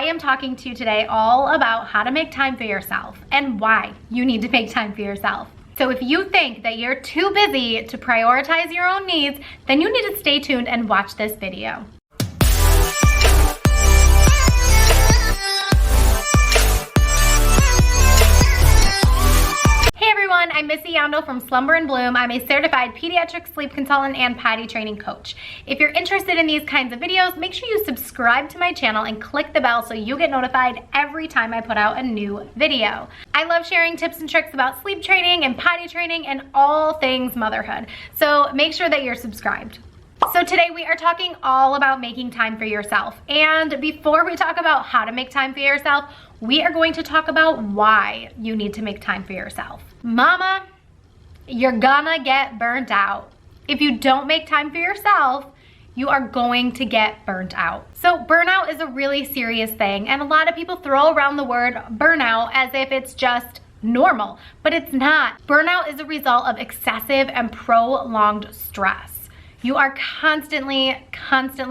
am talking to you today all about how to make time for yourself and why you need to make time for yourself. So if you think that you're too busy to prioritize your own needs, then you need to stay tuned and watch this video. I'm Missy Yondo from Slumber and Bloom. I'm a certified pediatric sleep consultant and potty training coach. If you're interested in these kinds of videos, make sure you subscribe to my channel and click the bell so you get notified every time I put out a new video. I love sharing tips and tricks about sleep training and potty training and all things motherhood. So make sure that you're subscribed. So today we are talking all about making time for yourself. And before we talk about how to make time for yourself, we are going to talk about why you need to make time for yourself. Mama, you're gonna get burnt out. If you don't make time for yourself, you are going to get burnt out. So burnout is a really serious thing, and a lot of people throw around the word burnout as if it's just normal, but it's not. Burnout is a result of excessive and prolonged stress. You are constantly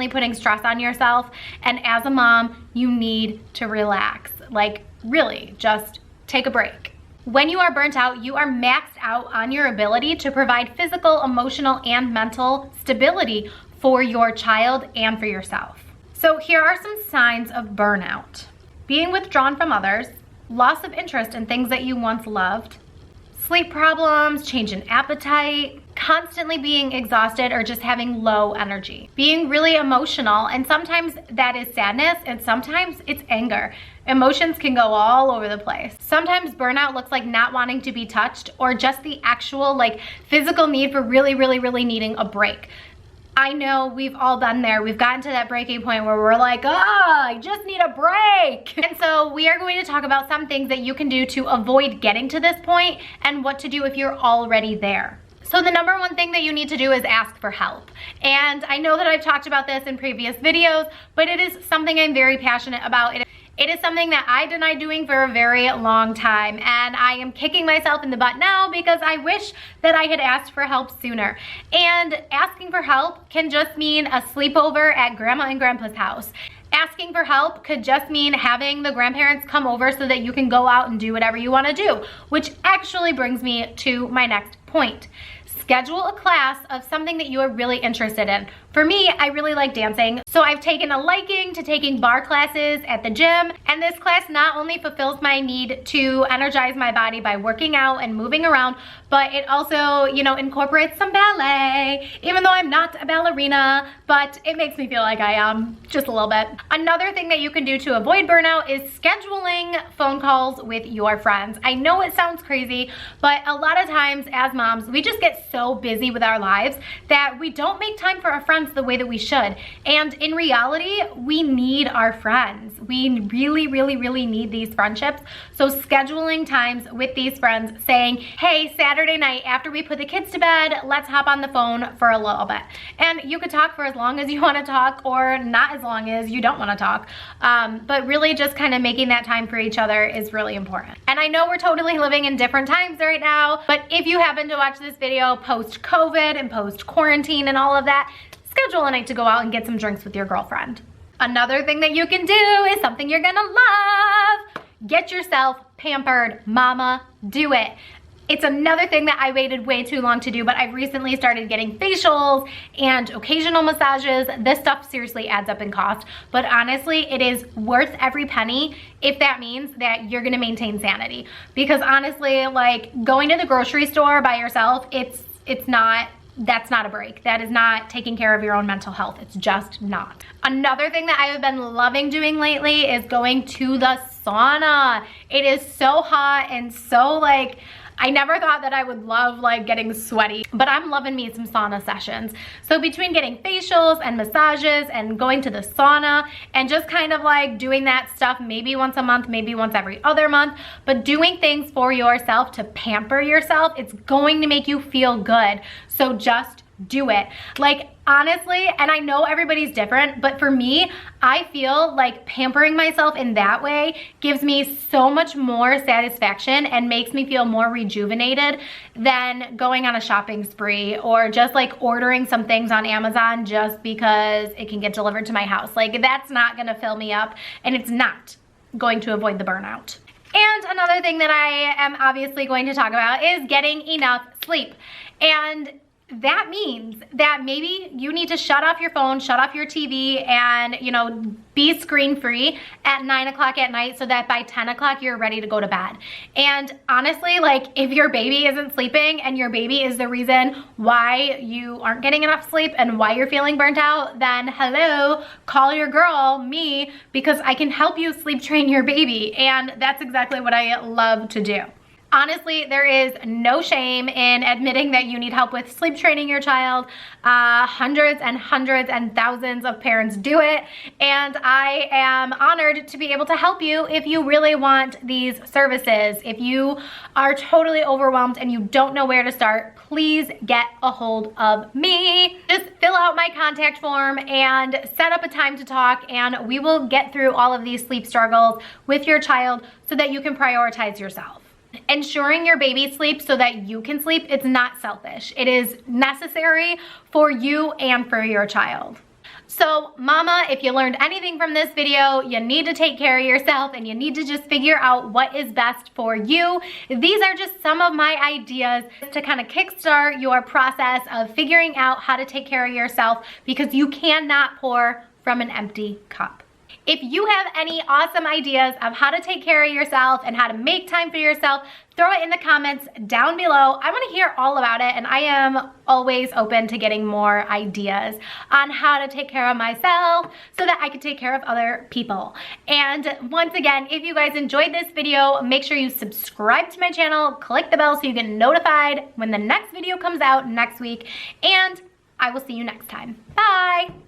putting stress on yourself, and as a mom, you need to relax. Like, really, just take a break. When you are burnt out, you are maxed out on your ability to provide physical, emotional, and mental stability for your child and for yourself. So here are some signs of burnout. Being withdrawn from others, loss of interest in things that you once loved, sleep problems, change in appetite, constantly being exhausted or just having low energy, being really emotional, and sometimes that is sadness and sometimes it's anger. Emotions can go all over the place. Sometimes burnout looks like not wanting to be touched or just the actual physical need for really needing a break. I know we've all been there. We've gotten to that breaking point where we're like, I just need a break. And so we are going to talk about some things that you can do to avoid getting to this point and what to do if you're already there. So the number one thing that you need to do is ask for help. And I know that I've talked about this in previous videos, but it is something I'm very passionate about. It is something that I denied doing for a very long time, and I am kicking myself in the butt now because I wish that I had asked for help sooner. And asking for help can just mean a sleepover at grandma and grandpa's house. Asking for help could just mean having the grandparents come over so that you can go out and do whatever you want to do, which actually brings me to my next point. Schedule a class of something that you are really interested in. For me, I really like dancing, so I've taken a liking to taking bar classes at the gym, and this class not only fulfills my need to energize my body by working out and moving around, but it also, incorporates some ballet, even though I'm not a ballerina, but it makes me feel like I am, just a little bit. Another thing that you can do to avoid burnout is scheduling phone calls with your friends. I know it sounds crazy, but a lot of times as moms, we just get so busy with our lives that we don't make time for our friends the way that we should. And in reality, we need our friends. We really need these friendships. So scheduling times with these friends, saying, hey, Saturday night after we put the kids to bed, let's hop on the phone for a little bit. And you could talk for as long as you want to talk or not as long as you don't want to talk. But really just kind of making that time for each other is really important. And I know we're totally living in different times right now, but if you happen to watch this video post-COVID and post-quarantine and all of that, schedule a night to go out and get some drinks with your girlfriend. Another thing that you can do is something you're gonna love. Get yourself pampered. Mama, do it. It's another thing that I waited way too long to do, but I've recently started getting facials and occasional massages. This stuff seriously adds up in cost, but honestly, it is worth every penny if that means that you're gonna maintain sanity. Because honestly, going to the grocery store by yourself, that's not a break. That is not taking care of your own mental health. It's just not. Another thing that I have been loving doing lately is going to the sauna. It is so hot and so I never thought that I would love getting sweaty, but I'm loving me some sauna sessions. So between getting facials and massages and going to the sauna and just kind of doing that stuff maybe once a month, maybe once every other month, but doing things for yourself to pamper yourself, it's going to make you feel good. So just do it. Like, honestly, and I know everybody's different, but for me, I feel like pampering myself in that way gives me so much more satisfaction and makes me feel more rejuvenated than going on a shopping spree or just like ordering some things on Amazon just because it can get delivered to my house. Like, that's not gonna fill me up, and it's not going to avoid the burnout. And another thing that I am obviously going to talk about is getting enough sleep. And that means that maybe you need to shut off your phone, shut off your TV, and, you know, be screen free at 9 o'clock at night so that by 10 o'clock you're ready to go to bed. And honestly, like, if your baby isn't sleeping and your baby is the reason why you aren't getting enough sleep and why you're feeling burnt out, then hello, call your girl, me, because I can help you sleep train your baby. And that's exactly what I love to do. Honestly, there is no shame in admitting that you need help with sleep training your child. Hundreds and thousands of parents do it, and I am honored to be able to help you if you really want these services. If you are totally overwhelmed and you don't know where to start, please get a hold of me. Just fill out my contact form and set up a time to talk, and we will get through all of these sleep struggles with your child so that you can prioritize yourself. Ensuring your baby sleeps so that you can sleep, it's not selfish. It is necessary for you and for your child. So mama, if you learned anything from this video, you need to take care of yourself and you need to just figure out what is best for you. These are just some of my ideas to kind of kickstart your process of figuring out how to take care of yourself, because you cannot pour from an empty cup. If you have any awesome ideas of how to take care of yourself and how to make time for yourself, throw it in the comments down below. I want to hear all about it, and I am always open to getting more ideas on how to take care of myself so that I can take care of other people. And once again, if you guys enjoyed this video, make sure you subscribe to my channel, click the bell so you get notified when the next video comes out next week, and I will see you next time. Bye!